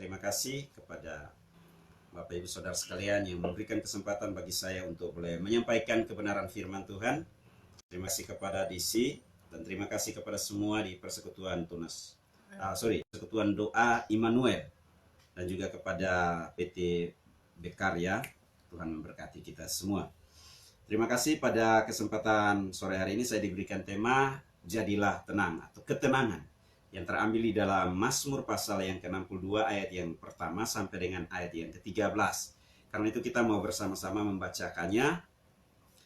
terima kasih kepada Bapak Ibu Saudara sekalian yang memberikan kesempatan bagi saya untuk boleh menyampaikan kebenaran firman Tuhan. Terima kasih kepada DC dan terima kasih kepada semua di Persekutuan Persekutuan Doa Immanuel dan juga kepada PT Bekarya. Tuhan memberkati kita semua. Terima kasih. Pada kesempatan sore hari ini saya diberikan tema Jadilah Tenang atau Ketenangan yang terambil di dalam Mazmur pasal yang ke-62 ayat yang pertama sampai dengan ayat yang ke-13. Karena itu kita mau bersama-sama membacakannya.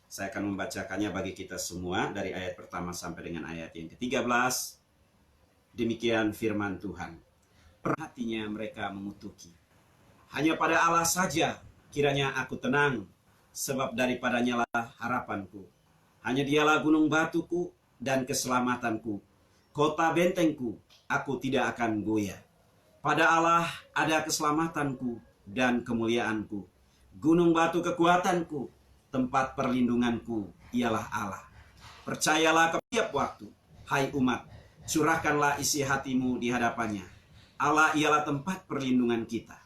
Saya akan membacakannya bagi kita semua dari ayat pertama sampai dengan ayat yang ke-13. Demikian firman Tuhan. Perhatinya mereka mengutuki. Hanya pada Allah saja kiranya aku tenang, sebab daripadanya lah harapanku. Hanya dialah gunung batuku dan keselamatanku, kota bentengku, aku tidak akan goyah. Pada Allah ada keselamatanku dan kemuliaanku. Gunung batu kekuatanku, tempat perlindunganku, ialah Allah. Percayalah ke tiap waktu, hai umat, curahkanlah isi hatimu di hadapannya. Allah ialah tempat perlindungan kita.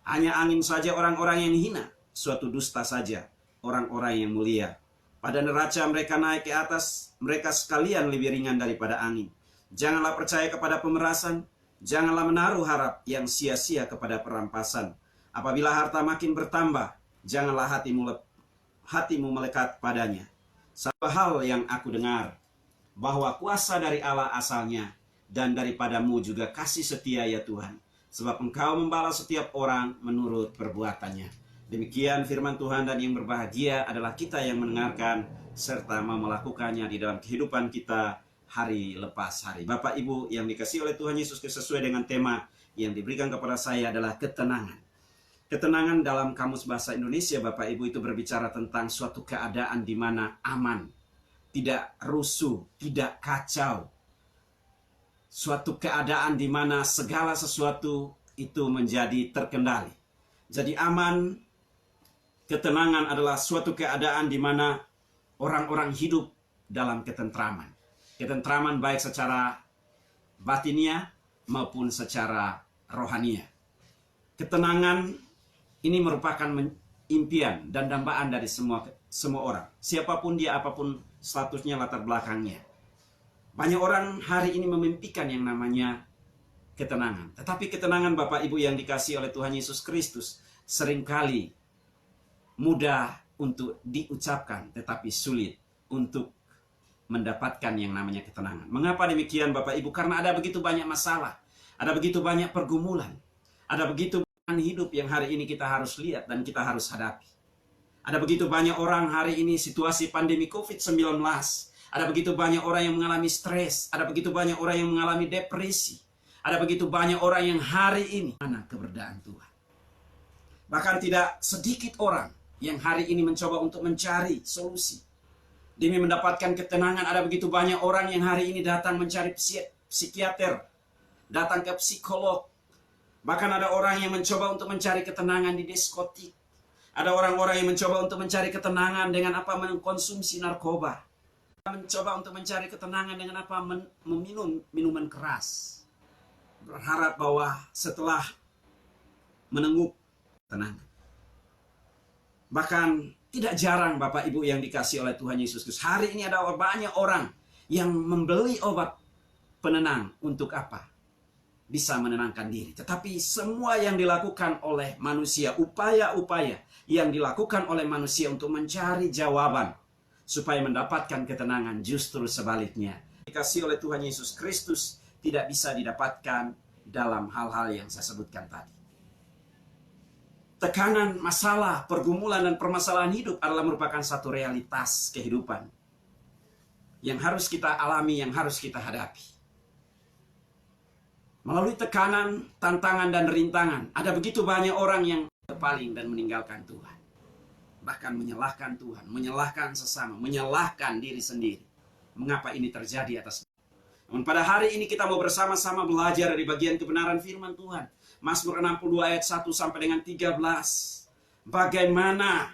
Hanya angin saja orang-orang yang hina, suatu dusta saja orang-orang yang mulia. Pada neraca mereka naik ke atas, mereka sekalian lebih ringan daripada angin. Janganlah percaya kepada pemerasan, janganlah menaruh harap yang sia-sia kepada perampasan. Apabila harta makin bertambah, janganlah hatimu melekat padanya. Satu hal yang aku dengar, bahwa kuasa dari Allah asalnya, dan daripadamu juga kasih setia ya Tuhan. Sebab Engkau membalas setiap orang menurut perbuatannya. Demikian firman Tuhan, dan yang berbahagia adalah kita yang mendengarkan serta mau melakukannya di dalam kehidupan kita hari lepas hari. Bapak Ibu yang dikasihi oleh Tuhan Yesus, sesuai dengan tema yang diberikan kepada saya adalah ketenangan. Ketenangan dalam Kamus Bahasa Indonesia Bapak Ibu itu berbicara tentang suatu keadaan di mana aman, tidak rusuh, tidak kacau. Suatu keadaan di mana segala sesuatu itu menjadi terkendali. Jadi aman, ketenangan adalah suatu keadaan di mana orang-orang hidup dalam ketentraman. Ketentraman baik secara batinia maupun secara rohania. Ketenangan ini merupakan impian dan dambaan dari semua orang. Siapapun dia, apapun statusnya, latar belakangnya. Banyak orang hari ini memimpikan yang namanya ketenangan. Tetapi ketenangan Bapak Ibu yang dikasihi oleh Tuhan Yesus Kristus seringkali mudah untuk diucapkan, tetapi sulit untuk mendapatkan yang namanya ketenangan. Mengapa demikian Bapak Ibu? Karena ada begitu banyak masalah, ada begitu banyak pergumulan, ada begitu banyak hidup yang hari ini kita harus lihat dan kita harus hadapi. Ada begitu banyak orang hari ini situasi pandemi COVID-19, ada begitu banyak orang yang mengalami stres, ada begitu banyak orang yang mengalami depresi, ada begitu banyak orang yang hari ini mana keberadaan Tuhan. Bahkan tidak sedikit orang yang hari ini mencoba untuk mencari solusi demi mendapatkan ketenangan. Ada begitu banyak orang yang hari ini datang mencari psikiater, datang ke psikolog. Bahkan ada orang yang mencoba untuk mencari ketenangan di diskotik. Ada orang-orang yang mencoba untuk mencari ketenangan dengan apa? Mengkonsumsi narkoba. Mencoba untuk mencari ketenangan dengan apa? Meminum minuman keras. Berharap bahwa setelah menenguk tenang. Bahkan tidak jarang Bapak Ibu yang dikasihi oleh Tuhan Yesus Kristus, hari ini ada banyak orang yang membeli obat penenang. Untuk apa? Bisa menenangkan diri. Tetapi semua yang dilakukan oleh manusia, upaya-upaya yang dilakukan oleh manusia untuk mencari jawaban supaya mendapatkan ketenangan, justru sebaliknya. Dikasihi oleh Tuhan Yesus Kristus tidak bisa didapatkan dalam hal-hal yang saya sebutkan tadi. Tekanan, masalah, pergumulan, dan permasalahan hidup adalah merupakan satu realitas kehidupan yang harus kita alami, yang harus kita hadapi. Melalui tekanan, tantangan, dan rintangan, ada begitu banyak orang yang berpaling dan meninggalkan Tuhan. Bahkan menyalahkan Tuhan, menyalahkan sesama, menyalahkan diri sendiri. Mengapa ini terjadi atas? Namun pada hari ini kita mau bersama-sama belajar dari bagian kebenaran firman Tuhan. Mazmur 62 ayat 1 sampai dengan 13. Bagaimana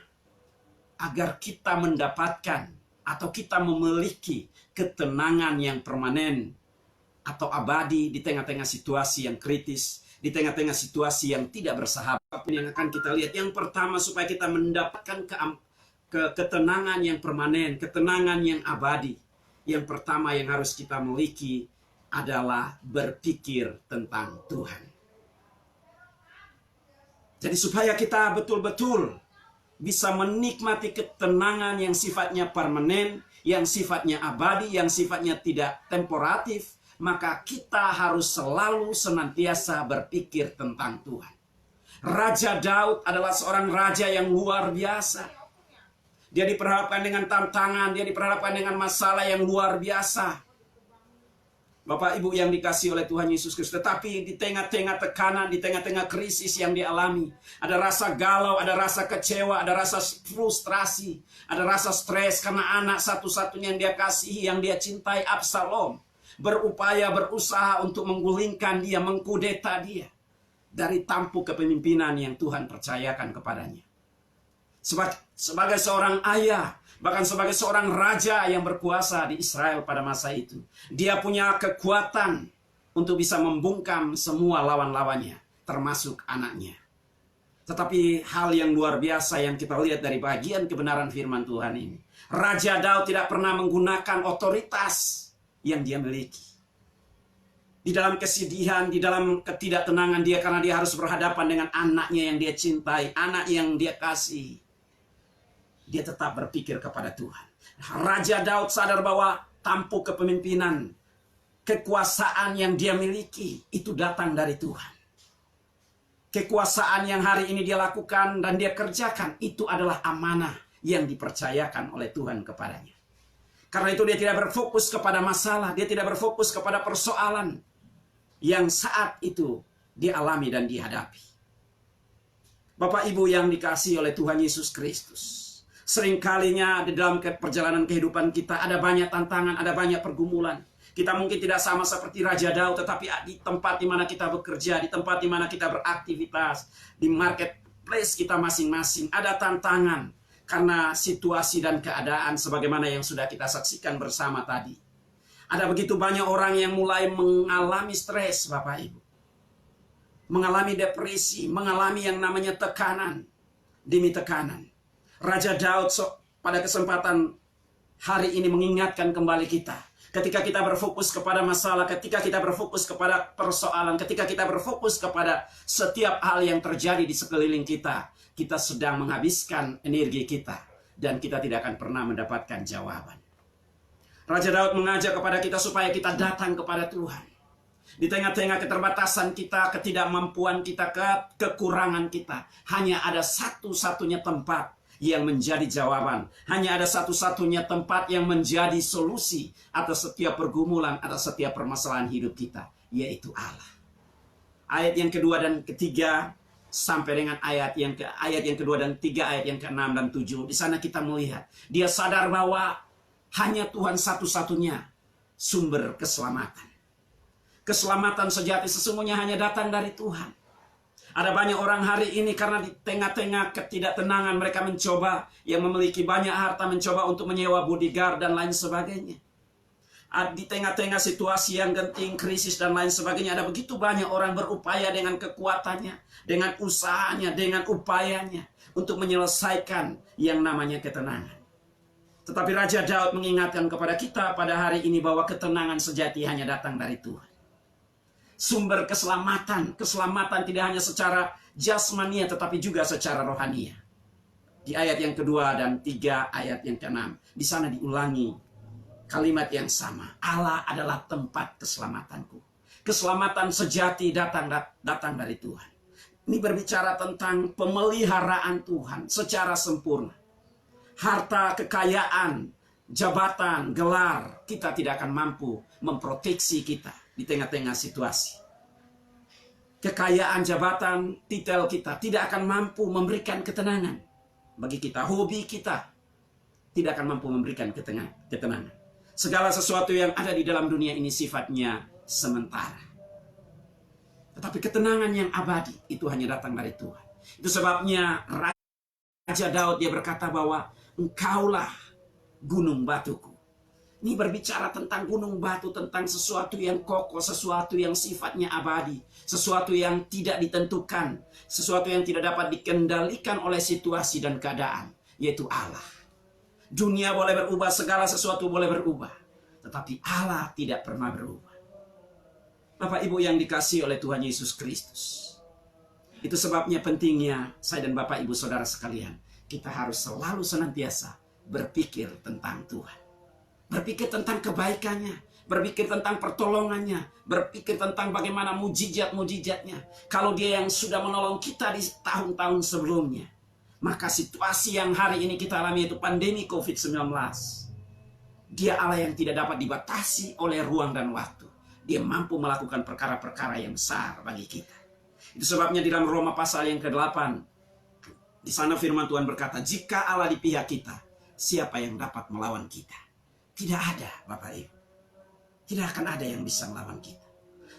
agar kita mendapatkan atau kita memiliki ketenangan yang permanen atau abadi di tengah-tengah situasi yang kritis, di tengah-tengah situasi yang tidak bersahabat yang akan kita lihat. Yang pertama, supaya kita mendapatkan ketenangan yang permanen, ketenangan yang abadi. Yang pertama yang harus kita miliki adalah berpikir tentang Tuhan. Jadi supaya kita betul-betul bisa menikmati ketenangan yang sifatnya permanen, yang sifatnya abadi, yang sifatnya tidak temporatif, maka kita harus selalu senantiasa berpikir tentang Tuhan. Raja Daud adalah seorang raja yang luar biasa. Dia diperhadapkan dengan tantangan, dia diperhadapkan dengan masalah yang luar biasa. Bapak Ibu yang dikasihi oleh Tuhan Yesus Kristus. Tetapi di tengah-tengah tekanan, di tengah-tengah krisis yang dialami, ada rasa galau, ada rasa kecewa, ada rasa frustrasi, ada rasa stres karena anak satu-satunya yang dia kasihi, yang dia cintai, Absalom, berupaya, berusaha untuk menggulingkan dia, mengkudeta dia dari tampuk kepemimpinan yang Tuhan percayakan kepadanya. Sebagai seorang ayah, bahkan sebagai seorang raja yang berkuasa di Israel pada masa itu, dia punya kekuatan untuk bisa membungkam semua lawan-lawannya, termasuk anaknya. Tetapi hal yang luar biasa yang kita lihat dari bagian kebenaran firman Tuhan ini, Raja Daud tidak pernah menggunakan otoritas yang dia miliki. Di dalam kesedihan, di dalam ketidaktenangan dia, karena dia harus berhadapan dengan anaknya yang dia cintai, anak yang dia kasih, dia tetap berpikir kepada Tuhan. Raja Daud sadar bahwa tampuk kepemimpinan, kekuasaan yang dia miliki itu datang dari Tuhan. Kekuasaan yang hari ini dia lakukan dan dia kerjakan itu adalah amanah yang dipercayakan oleh Tuhan kepadanya. Karena itu dia tidak berfokus kepada masalah, dia tidak berfokus kepada persoalan yang saat itu dialami dan dihadapi. Bapak Ibu yang dikasihi oleh Tuhan Yesus Kristus, seringkalinya di dalam perjalanan kehidupan kita ada banyak tantangan, ada banyak pergumulan. Kita mungkin tidak sama seperti Raja Daud, tetapi di tempat di mana kita bekerja, di tempat di mana kita beraktivitas, di marketplace kita masing-masing, ada tantangan karena situasi dan keadaan sebagaimana yang sudah kita saksikan bersama tadi. Ada begitu banyak orang yang mulai mengalami stres, Bapak Ibu. Mengalami depresi, mengalami yang namanya tekanan demi tekanan. Raja Daud pada kesempatan hari ini mengingatkan kembali kita. Ketika kita berfokus kepada masalah, ketika kita berfokus kepada persoalan, ketika kita berfokus kepada setiap hal yang terjadi di sekeliling kita, kita sedang menghabiskan energi kita dan kita tidak akan pernah mendapatkan jawaban. Raja Daud mengajak kepada kita supaya kita datang kepada Tuhan. Di tengah-tengah keterbatasan kita, ketidakmampuan kita, kekurangan kita, hanya ada satu-satunya tempat yang menjadi jawaban. Hanya ada satu-satunya tempat yang menjadi solusi atas setiap pergumulan, atas setiap permasalahan hidup kita, yaitu Allah. Ayat yang kedua dan ketiga sampai dengan ayat yang kedua dan tiga, ayat yang ke-6 dan 7. Di sana kita melihat dia sadar bahwa hanya Tuhan satu-satunya sumber keselamatan. Keselamatan sejati sesungguhnya hanya datang dari Tuhan. Ada banyak orang hari ini karena di tengah-tengah ketidaktenangan mereka mencoba, yang memiliki banyak harta mencoba untuk menyewa bodyguard dan lain sebagainya. Di tengah-tengah situasi yang genting, krisis dan lain sebagainya, ada begitu banyak orang berupaya dengan kekuatannya, dengan usahanya, dengan upayanya untuk menyelesaikan yang namanya ketenangan. Tetapi Raja Daud mengingatkan kepada kita pada hari ini bahwa ketenangan sejati hanya datang dari Tuhan. Sumber keselamatan tidak hanya secara jasmania tetapi juga secara rohania. Di ayat yang kedua dan tiga, ayat yang ke-6, di sana diulangi kalimat yang sama. Allah adalah tempat keselamatanku. Keselamatan sejati datang dari Tuhan. Ini berbicara tentang pemeliharaan Tuhan secara sempurna. Harta, kekayaan, jabatan, gelar, kita tidak akan mampu memproteksi kita di tengah-tengah situasi. Kekayaan, jabatan, titel kita tidak akan mampu memberikan ketenangan bagi kita. Hobi kita tidak akan mampu memberikan ketenangan. Segala sesuatu yang ada di dalam dunia ini sifatnya sementara. Tetapi ketenangan yang abadi itu hanya datang dari Tuhan. Itu sebabnya Raja Daud dia berkata bahwa Engkaulah gunung batuku. Ini berbicara tentang gunung batu, tentang sesuatu yang kokoh, sesuatu yang sifatnya abadi, sesuatu yang tidak ditentukan, sesuatu yang tidak dapat dikendalikan oleh situasi dan keadaan, yaitu Allah. Dunia boleh berubah, segala sesuatu boleh berubah, tetapi Allah tidak pernah berubah. Bapak Ibu yang dikasihi oleh Tuhan Yesus Kristus, itu sebabnya pentingnya saya dan Bapak Ibu Saudara sekalian, kita harus selalu senantiasa berpikir tentang Tuhan. Berpikir tentang kebaikannya, berpikir tentang pertolongannya, berpikir tentang bagaimana mujizat-mujizatnya. Kalau dia yang sudah menolong kita di tahun-tahun sebelumnya, maka situasi yang hari ini kita alami yaitu pandemi COVID-19. Dia Allah yang tidak dapat dibatasi oleh ruang dan waktu. Dia mampu melakukan perkara-perkara yang besar bagi kita. Itu sebabnya di dalam Roma pasal yang ke-8, di sana firman Tuhan berkata, jika Allah di pihak kita, siapa yang dapat melawan kita? Tidak ada, Bapak Ibu. Tidak akan ada yang bisa melawan kita.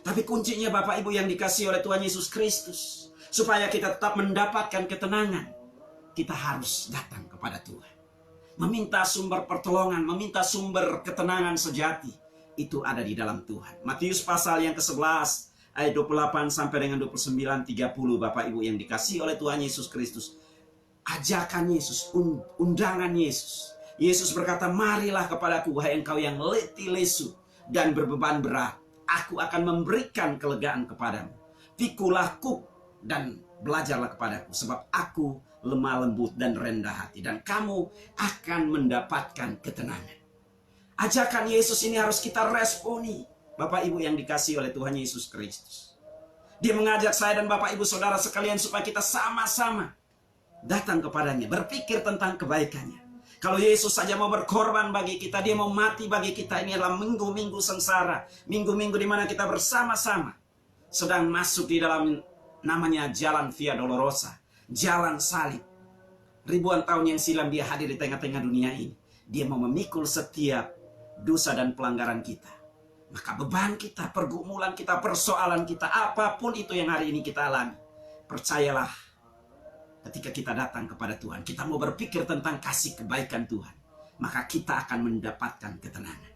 Tapi kuncinya Bapak Ibu yang dikasihi oleh Tuhan Yesus Kristus, supaya kita tetap mendapatkan ketenangan, kita harus datang kepada Tuhan. Meminta sumber pertolongan, meminta sumber ketenangan sejati, itu ada di dalam Tuhan. Matius pasal yang ke-11, ayat 28 sampai dengan 29, 30, Bapak Ibu yang dikasihi oleh Tuhan Yesus Kristus. Ajakan Yesus, undangan Yesus. Yesus berkata, marilah kepadaku, wahai engkau yang letih lesu dan berbeban berat. Aku akan memberikan kelegaan kepadamu. Pikulah kuk dan belajarlah kepadaku, sebab aku lemah lembut dan rendah hati, dan kamu akan mendapatkan ketenangan. Ajakan Yesus ini harus kita responi, Bapak Ibu yang dikasihi oleh Tuhan Yesus Kristus. Dia mengajak saya dan Bapak Ibu Saudara sekalian supaya kita sama-sama datang kepadanya, berpikir tentang kebaikannya. Kalau Yesus saja mau berkorban bagi kita, dia mau mati bagi kita, ini adalah minggu-minggu sengsara, minggu-minggu di mana kita bersama-sama sedang masuk di dalam namanya jalan Via Dolorosa, jalan salib. Ribuan tahun yang silam dia hadir di tengah-tengah dunia ini. Dia mau memikul setiap dosa dan pelanggaran kita. Maka beban kita, pergumulan kita, persoalan kita, apapun itu yang hari ini kita alami, percayalah, ketika kita datang kepada Tuhan, kita mau berpikir tentang kasih kebaikan Tuhan, maka kita akan mendapatkan ketenangan.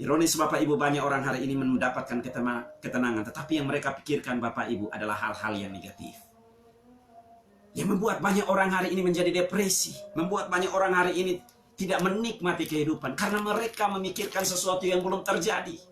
Ironis Bapak Ibu, banyak orang hari ini mendapatkan ketenangan, tetapi yang mereka pikirkan Bapak Ibu adalah hal-hal yang negatif. Yang membuat banyak orang hari ini menjadi depresi, membuat banyak orang hari ini tidak menikmati kehidupan, karena mereka memikirkan sesuatu yang belum terjadi.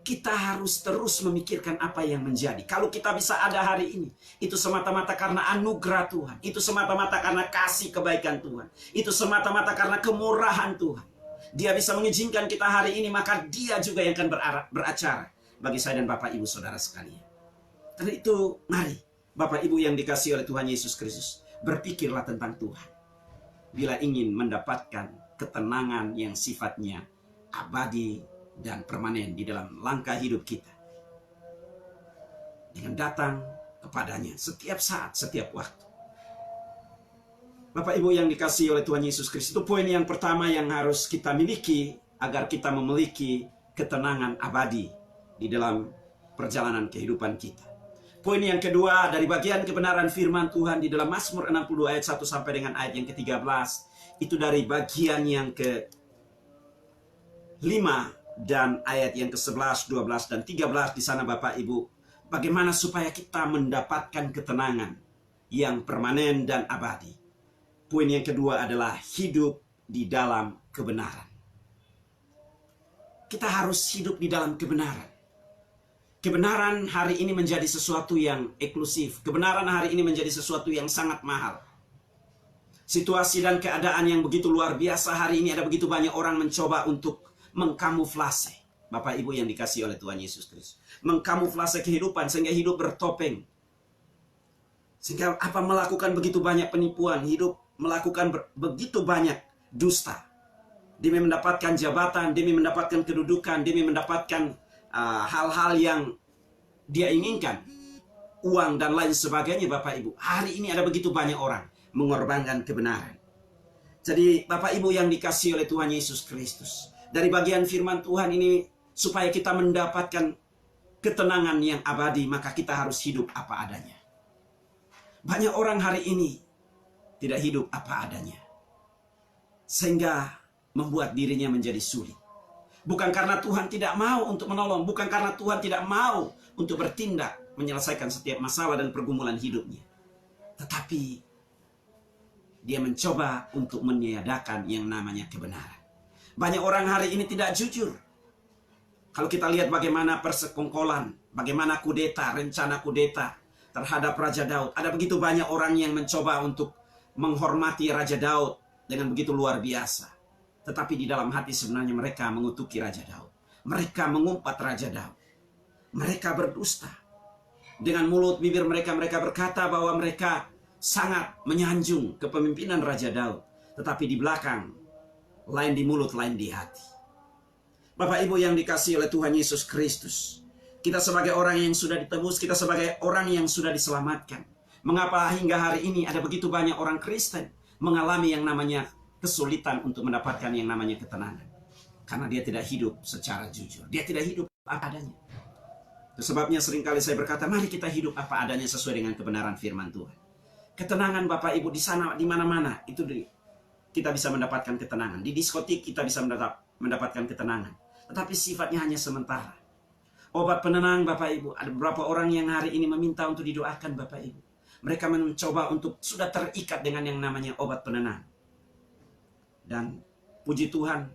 Kita harus terus memikirkan apa yang menjadi. Kalau kita bisa ada hari ini, itu semata-mata karena anugerah Tuhan. Itu semata-mata karena kasih kebaikan Tuhan. Itu semata-mata karena kemurahan Tuhan. Dia bisa mengizinkan kita hari ini, maka dia juga yang akan beracara bagi saya dan Bapak Ibu Saudara sekalian. Karena itu, mari Bapak Ibu yang dikasihi oleh Tuhan Yesus Kristus, berpikirlah tentang Tuhan. Bila ingin mendapatkan ketenangan yang sifatnya abadi dan permanen di dalam langkah hidup kita, dengan datang kepadanya setiap saat, setiap waktu. Bapak Ibu yang dikasihi oleh Tuhan Yesus Kristus, itu poin yang pertama yang harus kita miliki agar kita memiliki ketenangan abadi di dalam perjalanan kehidupan kita. Poin yang kedua, dari bagian kebenaran firman Tuhan di dalam Mazmur 60 ayat 1 sampai dengan ayat yang ke-13, itu dari bagian yang ke-5 dan ayat yang ke-11, 12, dan 13 di sana Bapak Ibu. Bagaimana supaya kita mendapatkan ketenangan yang permanen dan abadi. Poin yang kedua adalah hidup di dalam kebenaran. Kita harus hidup di dalam kebenaran. Kebenaran hari ini menjadi sesuatu yang eksklusif. Kebenaran hari ini menjadi sesuatu yang sangat mahal. Situasi dan keadaan yang begitu luar biasa hari ini, ada begitu banyak orang mencoba untuk mengkamuflase. Bapak Ibu yang dikasihi oleh Tuhan Yesus Kristus, mengkamuflase kehidupan sehingga hidup bertopeng. Sehingga melakukan begitu banyak penipuan, hidup melakukan begitu banyak dusta. Demi mendapatkan jabatan, demi mendapatkan kedudukan, demi mendapatkan hal-hal yang dia inginkan, uang dan lain sebagainya. Bapak Ibu, hari ini ada begitu banyak orang mengorbankan kebenaran. Jadi Bapak Ibu yang dikasihi oleh Tuhan Yesus Kristus, dari bagian firman Tuhan ini, supaya kita mendapatkan ketenangan yang abadi, maka kita harus hidup apa adanya. Banyak orang hari ini tidak hidup apa adanya. sehingga membuat dirinya menjadi sulit. Bukan karena Tuhan tidak mau untuk menolong, bukan karena Tuhan tidak mau untuk bertindak menyelesaikan setiap masalah dan pergumulan hidupnya, tetapi dia mencoba untuk meniadakan yang namanya kebenaran. Banyak orang hari ini tidak jujur. Kalau kita lihat bagaimana persekongkolan, bagaimana kudeta, rencana kudeta terhadap Raja Daud. Ada begitu banyak orang yang mencoba untuk menghormati Raja Daud dengan begitu luar biasa. Tetapi di dalam hati sebenarnya mereka mengutuki Raja Daud. Mereka mengumpat Raja Daud. Mereka berdusta. Dengan mulut bibir mereka, mereka berkata bahwa mereka sangat menyanjung kepemimpinan Raja Daud. Tetapi di belakang, lain di mulut, lain di hati. Bapak Ibu yang dikasihi oleh Tuhan Yesus Kristus, kita sebagai orang yang sudah ditebus, kita sebagai orang yang sudah diselamatkan. Mengapa hingga hari ini ada begitu banyak orang Kristen mengalami yang namanya kesulitan untuk mendapatkan yang namanya ketenangan? Karena dia tidak hidup secara jujur. Dia tidak hidup apa adanya. Itu sebabnya seringkali saya berkata, mari kita hidup apa adanya sesuai dengan kebenaran firman Tuhan. Ketenangan Bapak Ibu di sana, di mana-mana, itu kita bisa mendapatkan ketenangan. Di diskotik kita bisa mendapatkan ketenangan. Tetapi sifatnya hanya sementara. Obat penenang Bapak Ibu, ada beberapa orang yang hari ini meminta untuk didoakan Bapak Ibu. Mereka mencoba untuk sudah terikat dengan yang namanya obat penenang. Dan puji Tuhan,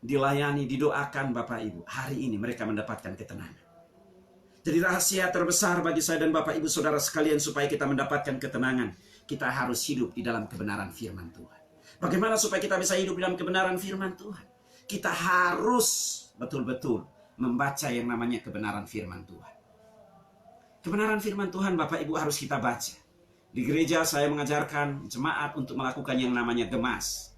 dilayani, didoakan Bapak Ibu. Hari ini mereka mendapatkan ketenangan. Jadi rahasia terbesar bagi saya dan Bapak Ibu Saudara sekalian supaya kita mendapatkan ketenangan, kita harus hidup di dalam kebenaran firman Tuhan. Bagaimana supaya kita bisa hidup di dalam kebenaran firman Tuhan? Kita harus betul-betul membaca yang namanya kebenaran firman Tuhan. Kebenaran firman Tuhan Bapak Ibu harus kita baca. Di gereja saya mengajarkan jemaat untuk melakukan yang namanya gemas.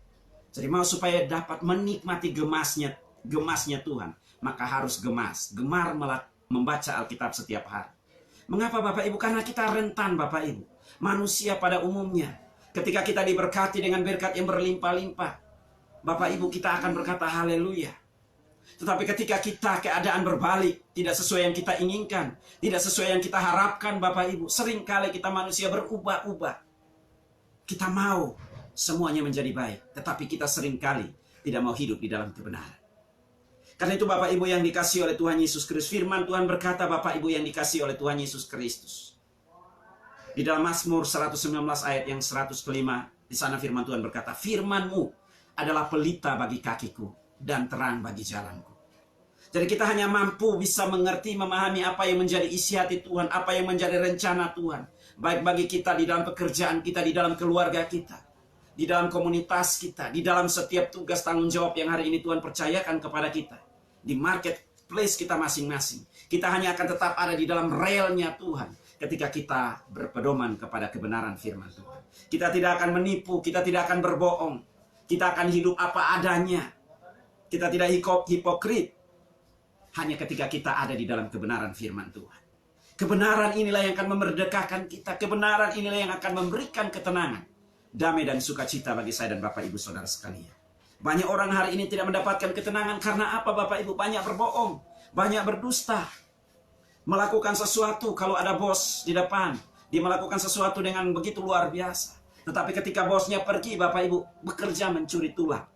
Jadi mau supaya dapat menikmati gemasnya Tuhan, maka harus gemas. Gemar membaca Alkitab setiap hari. Mengapa Bapak Ibu? Karena kita rentan Bapak Ibu. Manusia pada umumnya, ketika kita diberkati dengan berkat yang berlimpah-limpah, Bapak Ibu kita akan berkata haleluya. Tetapi ketika keadaan berbalik, tidak sesuai yang kita inginkan, tidak sesuai yang kita harapkan Bapak Ibu, seringkali kita manusia berubah-ubah. Kita mau semuanya menjadi baik, tetapi kita seringkali tidak mau hidup di dalam kebenaran. Karena itu Bapak Ibu yang dikasihi oleh Tuhan Yesus Kristus, firman Tuhan berkata Bapak Ibu yang dikasihi oleh Tuhan Yesus Kristus. Di dalam Mazmur 119 ayat yang 105, di sana firman Tuhan berkata, firman-Mu adalah pelita bagi kakiku dan terang bagi jalanku. Jadi kita hanya mampu bisa mengerti, memahami apa yang menjadi isi hati Tuhan, apa yang menjadi rencana Tuhan. Baik bagi kita di dalam pekerjaan kita, di dalam keluarga kita, di dalam komunitas kita, di dalam setiap tugas tanggung jawab yang hari ini Tuhan percayakan kepada kita. Di marketplace kita masing-masing. Kita hanya akan tetap ada di dalam relnya Tuhan ketika kita berpedoman kepada kebenaran firman Tuhan. Kita tidak akan menipu, kita tidak akan berbohong. Kita akan hidup apa adanya. Kita tidak hipokrit. Hanya ketika kita ada di dalam kebenaran firman Tuhan. Kebenaran inilah yang akan memerdekakan kita. Kebenaran inilah yang akan memberikan ketenangan, damai dan sukacita bagi saya dan Bapak Ibu Saudara sekalian. Banyak orang hari ini tidak mendapatkan ketenangan karena apa Bapak Ibu? Banyak berbohong, banyak berdusta. Melakukan sesuatu kalau ada bos di depan. Dia melakukan sesuatu dengan begitu luar biasa. Tetapi ketika bosnya pergi, Bapak Ibu bekerja mencuri tulang,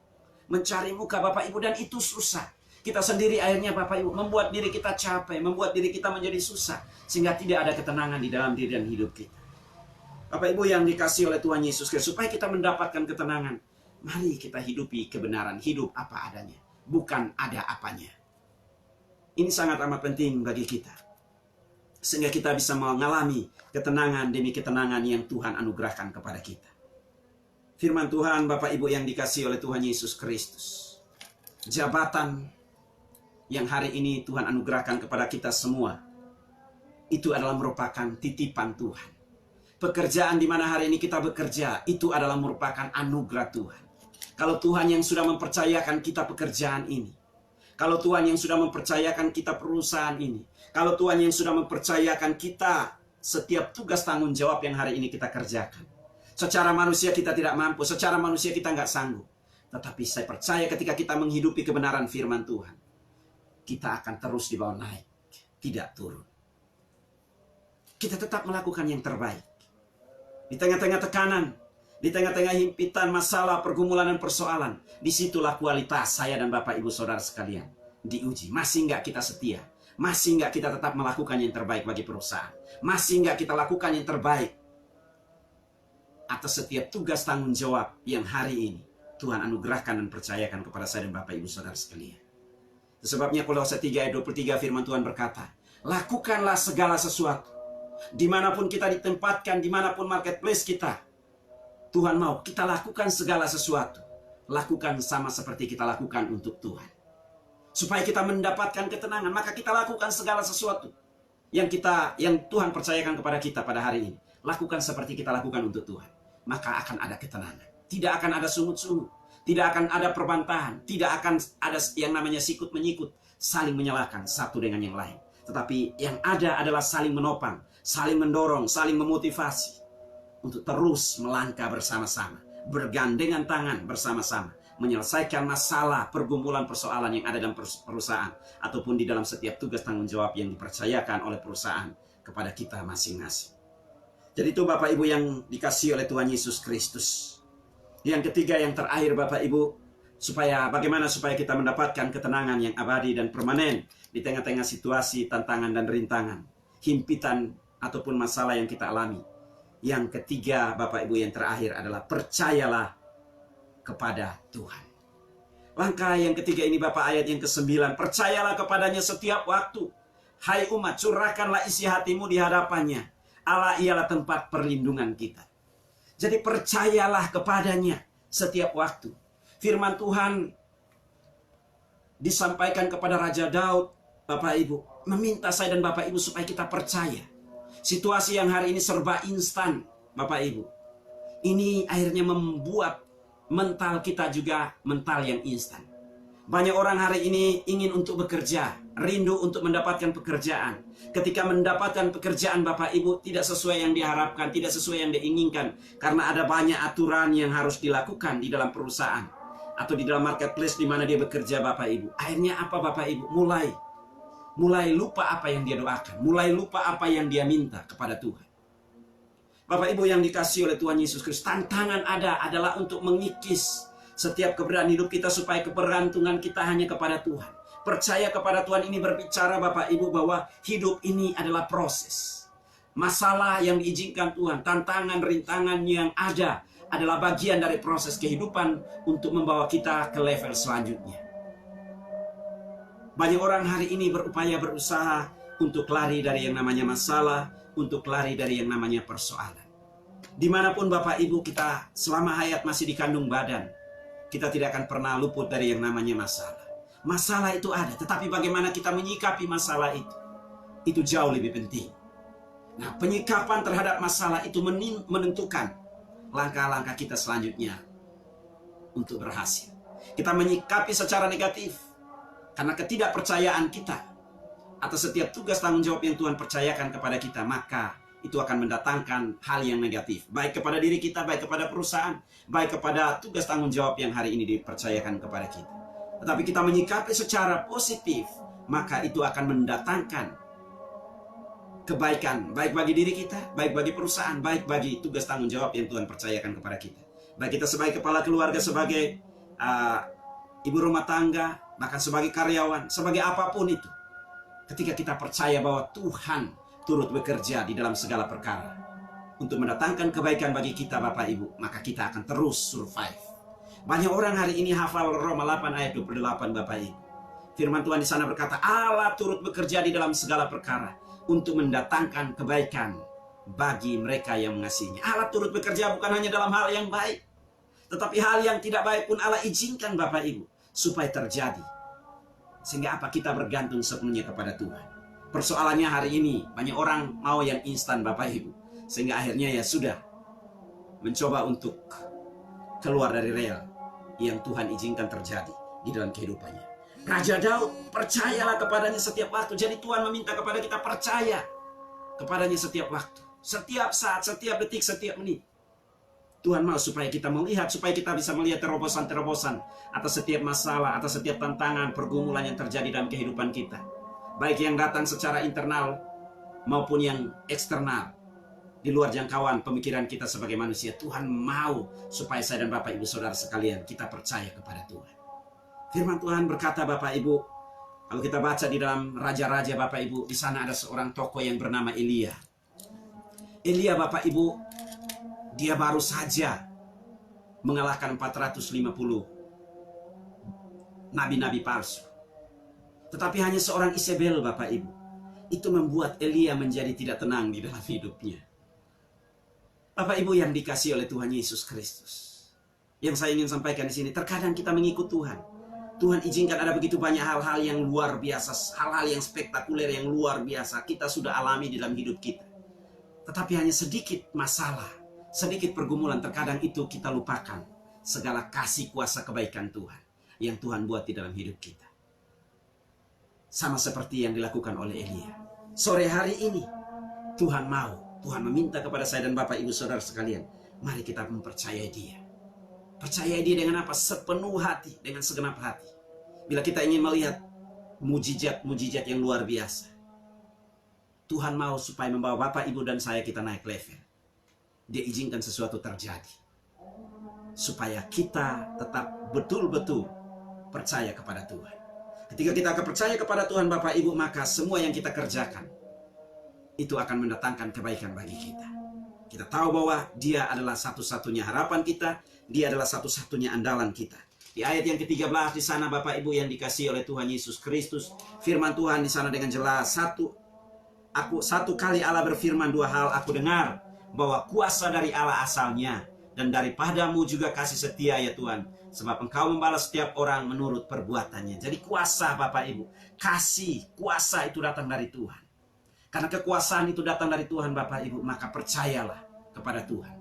mencari muka Bapak Ibu, dan itu susah. Kita sendiri akhirnya Bapak Ibu membuat diri kita capek, membuat diri kita menjadi susah, sehingga tidak ada ketenangan di dalam diri dan hidup kita. Bapak Ibu yang dikasihi oleh Tuhan Yesus Kristus, supaya kita mendapatkan ketenangan, mari kita hidupi kebenaran, hidup apa adanya, bukan ada apanya. Ini sangat amat penting bagi kita, sehingga kita bisa mengalami ketenangan demi ketenangan yang Tuhan anugerahkan kepada kita. Firman Tuhan Bapak Ibu yang dikasihi oleh Tuhan Yesus Kristus, jabatan yang hari ini Tuhan anugerahkan kepada kita semua, itu adalah merupakan titipan Tuhan. Pekerjaan di mana hari ini kita bekerja, itu adalah merupakan anugerah Tuhan. Kalau Tuhan yang sudah mempercayakan kita pekerjaan ini, kalau Tuhan yang sudah mempercayakan kita perusahaan ini, kalau Tuhan yang sudah mempercayakan kita setiap tugas tanggung jawab yang hari ini kita kerjakan. Secara manusia kita tidak mampu, secara manusia kita nggak sanggup. Tetapi saya percaya ketika kita menghidupi kebenaran firman Tuhan, kita akan terus dibawa naik, tidak turun. Kita tetap melakukan yang terbaik. Di tengah-tengah tekanan, Di tengah-tengah himpitan, masalah, pergumulan, dan persoalan, disitulah kualitas saya dan Bapak Ibu Saudara sekalian diuji. Masih nggak kita setia? Masih nggak kita tetap melakukan yang terbaik bagi perusahaan? Masih nggak kita lakukan yang terbaik atas setiap tugas tanggung jawab yang hari ini Tuhan anugerahkan dan percayakan kepada saya dan Bapak Ibu Saudara sekalian? Sebabnya Kolose 3 ayat 23 firman Tuhan berkata, lakukanlah segala sesuatu. Dimanapun kita ditempatkan, dimanapun marketplace kita, Tuhan mau kita lakukan segala sesuatu. Lakukan sama seperti kita lakukan untuk Tuhan. Supaya kita mendapatkan ketenangan, maka kita lakukan segala sesuatu yang Tuhan percayakan kepada kita pada hari ini. Lakukan seperti kita lakukan untuk Tuhan. Maka akan ada ketenangan. Tidak akan ada sungut-sungut. Tidak akan ada perbantahan. Tidak akan ada yang namanya sikut-menyikut. Saling menyalahkan satu dengan yang lain. Tetapi yang ada adalah saling menopang, saling mendorong, saling memotivasi untuk terus melangkah bersama-sama, bergandengan tangan bersama-sama, menyelesaikan masalah, pergumulan, persoalan yang ada dalam perusahaan, ataupun di dalam setiap tugas tanggung jawab yang dipercayakan oleh perusahaan kepada kita masing-masing. Jadi itu Bapak Ibu yang dikasihi oleh Tuhan Yesus Kristus. Yang ketiga, yang terakhir Bapak Ibu, bagaimana supaya kita mendapatkan ketenangan yang abadi dan permanen di tengah-tengah situasi, tantangan, dan rintangan, himpitan, ataupun masalah yang kita alami. Yang ketiga Bapak Ibu yang terakhir adalah percayalah kepada Tuhan. Langkah yang ketiga ini Bapak, ayat yang ke-9, percayalah kepadanya setiap waktu. Hai umat, curahkanlah isi hatimu di hadapannya. Allah ialah tempat perlindungan kita. Jadi percayalah kepadanya setiap waktu. Firman Tuhan disampaikan kepada Raja Daud, Bapak Ibu, meminta saya dan Bapak Ibu supaya kita percaya. Situasi yang hari ini serba instan, Bapak Ibu. Ini akhirnya membuat mental kita juga mental yang instan. Banyak orang hari ini ingin untuk bekerja, rindu untuk mendapatkan pekerjaan. Ketika mendapatkan pekerjaan Bapak Ibu tidak sesuai yang diharapkan, tidak sesuai yang diinginkan. Karena ada banyak aturan yang harus dilakukan di dalam perusahaan. Atau di dalam marketplace di mana dia bekerja Bapak Ibu. Akhirnya apa Bapak Ibu? Mulai lupa apa yang dia doakan. Mulai lupa apa yang dia minta kepada Tuhan. Bapak Ibu yang dikasihi oleh Tuhan Yesus Kristus, tantangan adalah untuk mengikis setiap keberadaan hidup kita supaya kebergantungan kita hanya kepada Tuhan. Percaya kepada Tuhan ini berbicara Bapak Ibu bahwa hidup ini adalah proses. Masalah yang diizinkan Tuhan, tantangan, rintangan yang ada adalah bagian dari proses kehidupan untuk membawa kita ke level selanjutnya. Banyak orang hari ini berusaha untuk lari dari yang namanya masalah, untuk lari dari yang namanya persoalan. Dimanapun Bapak Ibu kita selama hayat masih di kandung badan, kita tidak akan pernah luput dari yang namanya masalah. Masalah itu ada, tetapi bagaimana kita menyikapi masalah itu jauh lebih penting. Nah, penyikapan terhadap masalah itu menentukan langkah-langkah kita selanjutnya untuk berhasil. Kita menyikapi secara negatif karena ketidakpercayaan kita atas setiap tugas tanggung jawab yang Tuhan percayakan kepada kita, maka itu akan mendatangkan hal yang negatif. Baik kepada diri kita, baik kepada perusahaan, baik kepada tugas tanggung jawab yang hari ini dipercayakan kepada kita. Tetapi kita menyikapi secara positif, maka itu akan mendatangkan kebaikan, baik bagi diri kita, baik bagi perusahaan, baik bagi tugas tanggung jawab yang Tuhan percayakan kepada kita. Baik kita sebagai kepala keluarga, sebagai ibu rumah tangga, bahkan sebagai karyawan, sebagai apapun itu. Ketika kita percaya bahwa Tuhan turut bekerja di dalam segala perkara untuk mendatangkan kebaikan bagi kita Bapak Ibu, maka kita akan terus survive. Banyak orang hari ini hafal Roma 8 ayat 28 Bapak Ibu. Firman Tuhan di sana berkata, Allah turut bekerja di dalam segala perkara untuk mendatangkan kebaikan bagi mereka yang mengasihinya. Allah turut bekerja bukan hanya dalam hal yang baik, tetapi hal yang tidak baik pun Allah izinkan Bapak Ibu supaya terjadi. Sehingga apa? Kita bergantung sepenuhnya kepada Tuhan. Persoalannya hari ini banyak orang mau yang instan Bapak Ibu, sehingga akhirnya ya sudah mencoba untuk keluar dari rel yang Tuhan izinkan terjadi di dalam kehidupannya. Raja Daud, percayalah kepadanya setiap waktu. Jadi Tuhan meminta kepada kita percaya kepadanya setiap waktu, setiap saat, setiap detik, setiap menit. Tuhan mau supaya kita melihat, supaya kita bisa melihat terobosan-terobosan atas setiap masalah, atas setiap tantangan, pergumulan yang terjadi dalam kehidupan kita. Baik yang datang secara internal maupun yang eksternal. di luar jangkauan pemikiran kita sebagai manusia. Tuhan mau supaya saya dan Bapak Ibu Saudara sekalian kita percaya kepada Tuhan. Firman Tuhan berkata, Bapak Ibu, kalau kita baca di dalam Raja-Raja, Bapak Ibu, di sana ada seorang tokoh yang bernama Elia. Elia, Bapak Ibu, dia baru saja mengalahkan 450 nabi-nabi palsu. Tetapi hanya seorang Isabel, Bapak Ibu, itu membuat Elia menjadi tidak tenang di dalam hidupnya. Bapak Ibu yang dikasihi oleh Tuhan Yesus Kristus, yang saya ingin sampaikan di sini, terkadang kita mengikut Tuhan. Tuhan izinkan ada begitu banyak hal-hal yang luar biasa, hal-hal yang spektakuler, yang luar biasa kita sudah alami di dalam hidup kita. Tetapi hanya sedikit masalah, sedikit pergumulan, terkadang itu kita lupakan segala kasih kuasa kebaikan Tuhan yang Tuhan buat di dalam hidup kita. Sama seperti yang dilakukan oleh Elia. Sore hari ini Tuhan meminta kepada saya dan Bapak Ibu Saudara sekalian, mari kita mempercayai Dia. Percayai Dia dengan apa? Sepenuh hati, dengan segenap hati. Bila kita ingin melihat mujizat-mujizat yang luar biasa, Tuhan mau supaya membawa Bapak, Ibu, dan saya kita naik level. Dia izinkan sesuatu terjadi supaya kita tetap betul-betul percaya kepada Tuhan. Ketika kita akan percaya kepada Tuhan, Bapak Ibu, maka semua yang kita kerjakan itu akan mendatangkan kebaikan bagi kita. Kita tahu bahwa Dia adalah satu-satunya harapan kita, Dia adalah satu-satunya andalan kita. Di ayat yang ke-13 di sana, Bapak Ibu yang dikasihi oleh Tuhan Yesus Kristus, firman Tuhan di sana dengan jelas, satu kali Allah berfirman, dua hal aku dengar, bahwa kuasa dari Allah asalnya, dan daripadamu juga kasih setia ya Tuhan, sebab Engkau membalas setiap orang menurut perbuatannya. Jadi kuasa, Bapak Ibu, kasih, kuasa itu datang dari Tuhan. Karena kekuasaan itu datang dari Tuhan, Bapak Ibu, maka percayalah kepada Tuhan.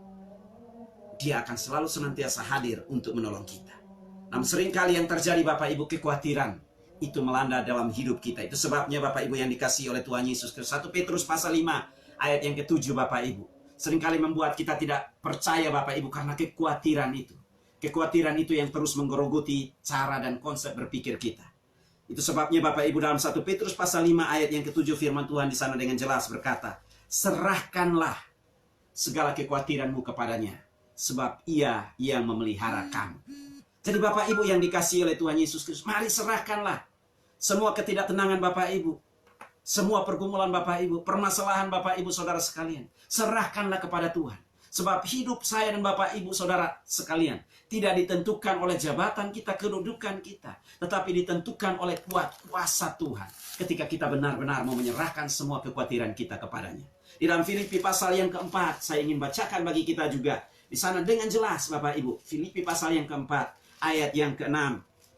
Dia akan selalu senantiasa hadir untuk menolong kita. Namun seringkali yang terjadi, Bapak Ibu, kekhawatiran itu melanda dalam hidup kita. Itu sebabnya, Bapak Ibu yang dikasihi oleh Tuhan Yesus Kristus, 1 Petrus pasal 5 ayat yang ke-7, Bapak Ibu, seringkali membuat kita tidak percaya, Bapak Ibu, karena kekhawatiran itu. Kekhawatiran itu yang terus menggerogoti cara dan konsep berpikir kita. Itu sebabnya, Bapak Ibu, dalam 1 Petrus pasal 5 ayat yang ke-7 firman Tuhan di sana dengan jelas berkata, serahkanlah segala kekhawatiranmu kepadanya, sebab Ia yang memelihara kamu. Jadi Bapak Ibu yang dikasihi oleh Tuhan Yesus Kristus, mari serahkanlah semua ketidaktenangan Bapak Ibu, semua pergumulan Bapak Ibu, permasalahan Bapak Ibu Saudara sekalian, serahkanlah kepada Tuhan. Sebab hidup saya dan Bapak Ibu Saudara sekalian tidak ditentukan oleh jabatan kita, kedudukan kita, tetapi ditentukan oleh kuasa Tuhan. Ketika kita benar-benar mau menyerahkan semua kekhawatiran kita kepadanya. Di dalam Filipi pasal yang keempat, saya ingin bacakan bagi kita juga. Di sana dengan jelas, Bapak Ibu, Filipi pasal yang keempat, ayat yang ke-6.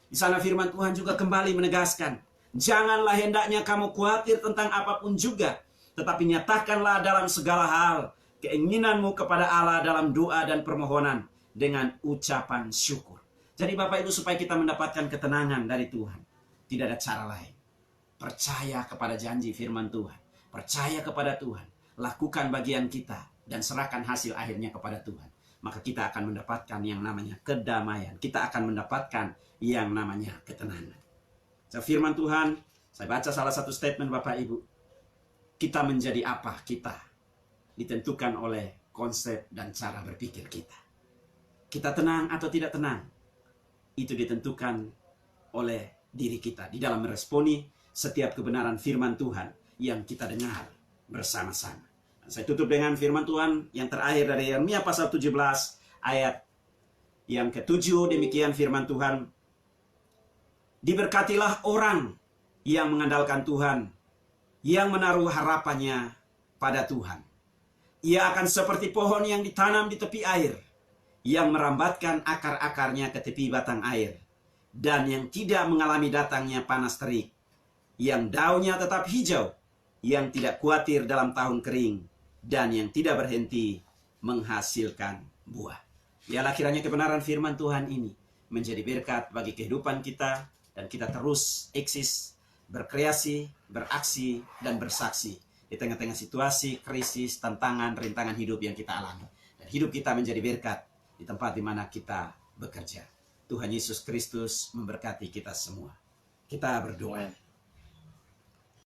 Di sana firman Tuhan juga kembali menegaskan, janganlah hendaknya kamu khawatir tentang apapun juga, tetapi nyatakanlah dalam segala hal keinginanmu kepada Allah dalam doa dan permohonan dengan ucapan syukur. Jadi Bapak Ibu, supaya kita mendapatkan ketenangan dari Tuhan, tidak ada cara lain. Percaya kepada janji firman Tuhan. Percaya kepada Tuhan. Lakukan bagian kita dan serahkan hasil akhirnya kepada Tuhan. Maka kita akan mendapatkan yang namanya kedamaian. Kita akan mendapatkan yang namanya ketenangan. Firman Tuhan, saya baca salah satu statement Bapak Ibu. Kita menjadi apa kita ditentukan oleh konsep dan cara berpikir kita. Kita tenang atau tidak tenang, itu ditentukan oleh diri kita di dalam meresponi setiap kebenaran firman Tuhan yang kita dengar bersama-sama. Saya tutup dengan firman Tuhan yang terakhir dari Yeremia pasal 17 ayat yang ke-7. Demikian firman Tuhan. Diberkatilah orang yang mengandalkan Tuhan, yang menaruh harapannya pada Tuhan. Ia akan seperti pohon yang ditanam di tepi air, yang merambatkan akar-akarnya ke tepi batang air, dan yang tidak mengalami datangnya panas terik, yang daunnya tetap hijau, yang tidak khawatir dalam tahun kering, dan yang tidak berhenti menghasilkan buah. Biarlah kiranya kebenaran firman Tuhan ini menjadi berkat bagi kehidupan kita, dan kita terus eksis, berkreasi, beraksi, dan bersaksi di tengah-tengah situasi, krisis, tantangan, rintangan hidup yang kita alami. Dan hidup kita menjadi berkat di tempat di mana kita bekerja. Tuhan Yesus Kristus memberkati kita semua. Kita berdoa.